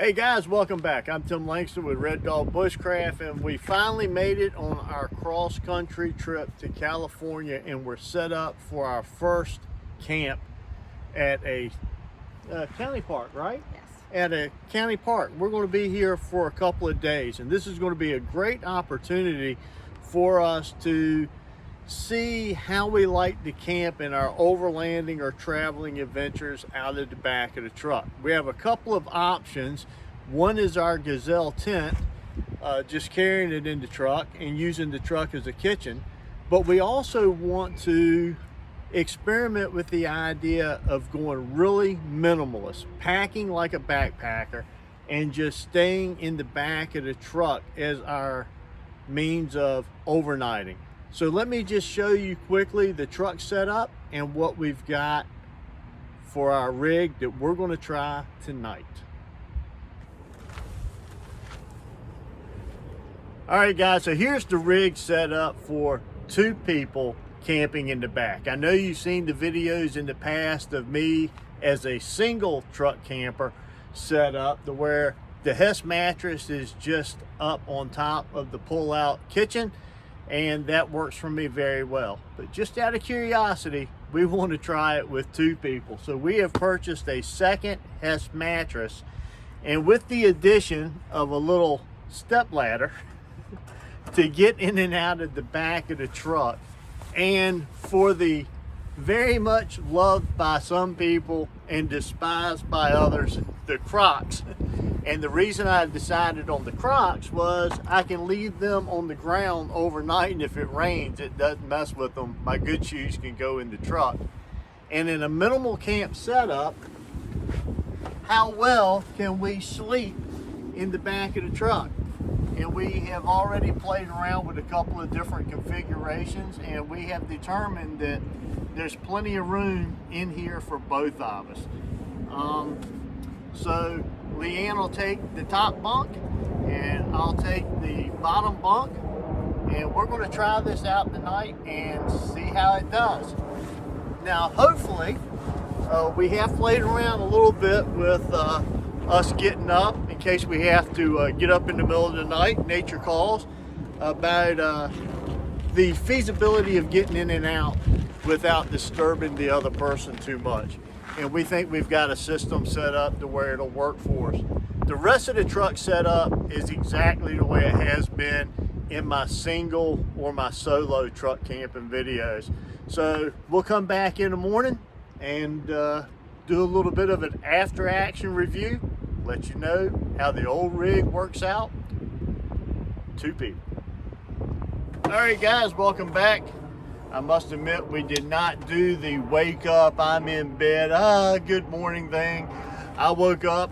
Hey guys, welcome back. I'm Tim Langston with Red Dog Bushcraft, and we finally made it on our cross-country trip to California, and we're set up for our first camp at a county park, right? Yes. At a county park. We're going to be here for a couple of days, and this is going to be a great opportunity for us to see how we like to camp in our overlanding or traveling adventures out of the back of the truck. We have a couple of options. One is our Gazelle tent, just carrying it in the truck and using the truck as a kitchen. But we also want to experiment with the idea of going really minimalist, packing like a backpacker and just staying in the back of the truck as our means of overnighting. So let me just show you quickly the truck setup and what we've got for our rig that we're going to try tonight. All right guys, so here's the rig set up for 2 people camping in the back. I know you've seen the videos in the past of me as a single truck camper set up to where the Hess mattress is just up on top of the pull-out kitchen, and that works for me very well. But just out of curiosity, we want to try it with 2 people. So we have purchased a second Hess mattress, and with the addition of a little step ladder to get in and out of the back of the truck, and for the very much loved by some people and despised by others, the Crocs. And the reason I decided on the Crocs was I can leave them on the ground overnight, and if it rains, it doesn't mess with them. My good shoes can go in the truck. And in a minimal camp setup, how well can we sleep in the back of the truck? And we have already played around with a couple of different configurations, and we have determined that there's plenty of room in here for both of us. So Leigh Anne will take the top bunk and I'll take the bottom bunk, and we're going to try this out tonight and see how it does. Now hopefully we have played around a little bit with us getting up in case we have to get up in the middle of the night, nature calls, about the feasibility of getting in and out without disturbing the other person too much. And we think we've got a system set up to where it'll work for us. The rest of the truck setup is exactly the way it has been in my single or my solo truck camping videos. So we'll come back in the morning and do a little bit of an after action review, let you know how the old rig works out. 2 people. All right guys, welcome back. I must admit we did not do the wake up, I'm in bed, good morning thing. I woke up,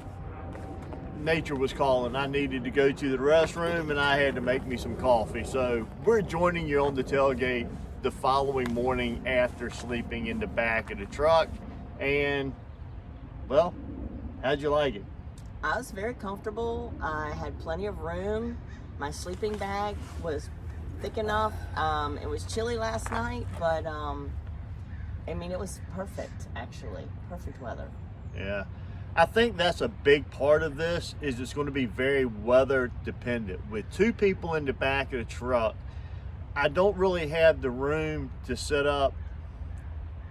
nature was calling. I needed to go to the restroom and I had to make me some coffee. So we're joining you on the tailgate the following morning after sleeping in the back of the truck. And well, how'd you like it? I was very comfortable. I had plenty of room. My sleeping bag was thick enough. It was chilly last night, but I mean, it was perfect, actually. Perfect weather. Yeah. I think that's a big part of this, is it's going to be very weather dependent. With 2 people in the back of the truck, I don't really have the room to set up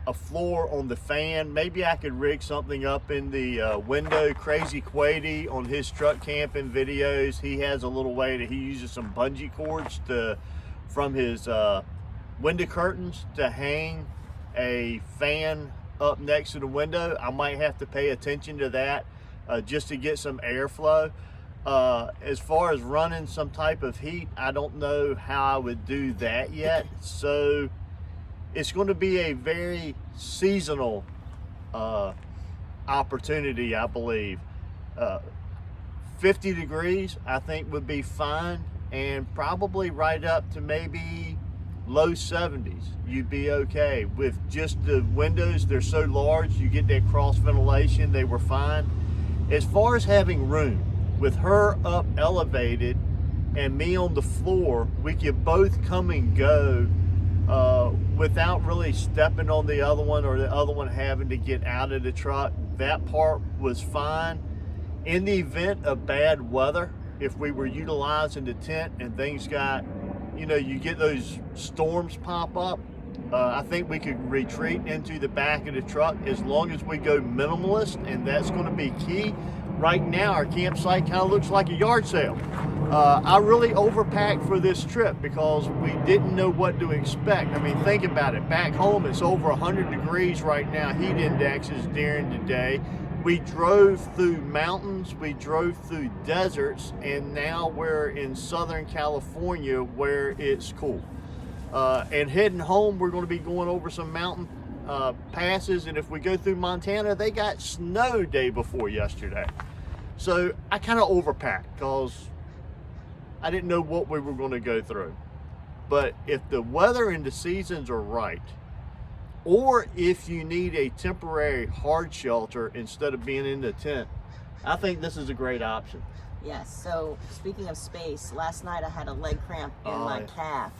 a floor on the fan. Maybe I could rig something up in the window. Crazy Quady on his truck camping videos, he has a little way that he uses some bungee cords from his window curtains to hang a fan up next to the window. I might have to pay attention to that just to get some airflow. As far as running some type of heat, I don't know how I would do that yet. So it's going to be a very seasonal opportunity, I believe. 50 degrees I think would be fine, and probably right up to maybe low 70s you'd be okay with just the windows. They're so large, you get that cross ventilation. They were fine. As far as having room, with her up elevated and me on the floor, we could both come and go without really stepping on the other one or the other one having to get out of the truck. That part was fine. In the event of bad weather, if we were utilizing the tent and things got, you get those storms pop up, I think we could retreat into the back of the truck as long as we go minimalist, and that's going to be key. Right now, our campsite kind of looks like a yard sale. I really overpacked for this trip because we didn't know what to expect. I mean, think about it. Back home, it's over 100 degrees right now, heat indexes during the day. We drove through mountains, we drove through deserts, and now we're in Southern California where it's cool. And heading home, we're going to be going over some mountain passes, and if we go through Montana, they got snow day before yesterday. So I kind of overpacked because I didn't know what we were going to go through. But if the weather and the seasons are right, or if you need a temporary hard shelter instead of being in the tent, I think this is a great option. Yes, so speaking of space, last night I had a leg cramp in my calf,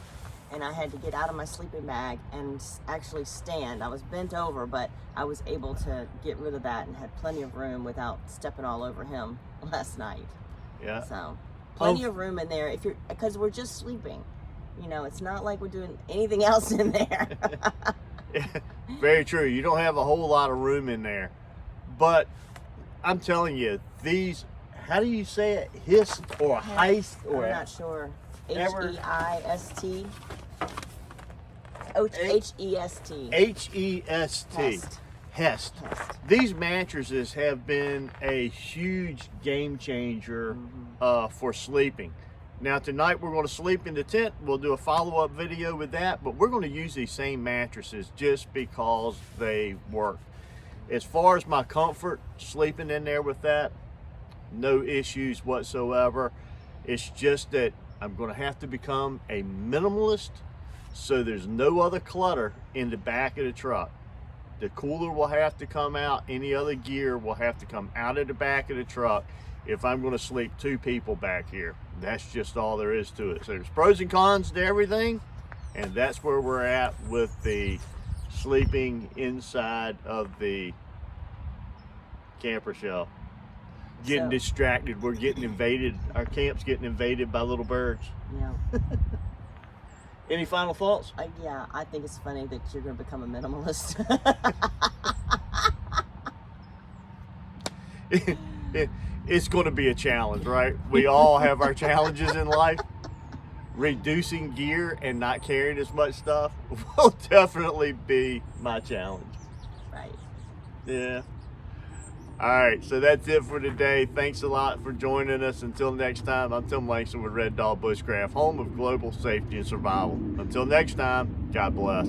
and I had to get out of my sleeping bag and actually stand. I was bent over, but I was able to get rid of that and had plenty of room without stepping all over him last night. Yeah. So plenty of room in there because we're just sleeping. It's not like we're doing anything else in there. Very true. You don't have a whole lot of room in there. But I'm telling you, these, how do you say it? Hist or heist? Or I'm not sure. H-E-I-S-T. H-E-S-T. H-E-S-T. Hest. These mattresses have been a huge game changer for sleeping. Now tonight we're going to sleep in the tent. We'll do a follow-up video with that, but we're going to use these same mattresses just because they work. As far as my comfort sleeping in there with that, no issues whatsoever. It's just that I'm going to have to become a minimalist so there's no other clutter in the back of the truck. The cooler will have to come out. Any other gear will have to come out of the back of the truck if I'm going to sleep 2 people back here. That's just all there is to it. So there's pros and cons to everything, and that's where we're at with the sleeping inside of the camper shell. Getting distracted. We're getting invaded. Our camp's getting invaded by little birds. Yeah. Any final thoughts? Yeah, I think it's funny that you're going to become a minimalist. It's going to be a challenge, right? We all have our challenges in life. Reducing gear and not carrying as much stuff will definitely be my challenge. Right. Yeah. All right, so that's it for today. Thanks a lot for joining us. Until next time, I'm Tim Langston with Red Dog Bushcraft, home of global safety and survival. Until next time, God bless.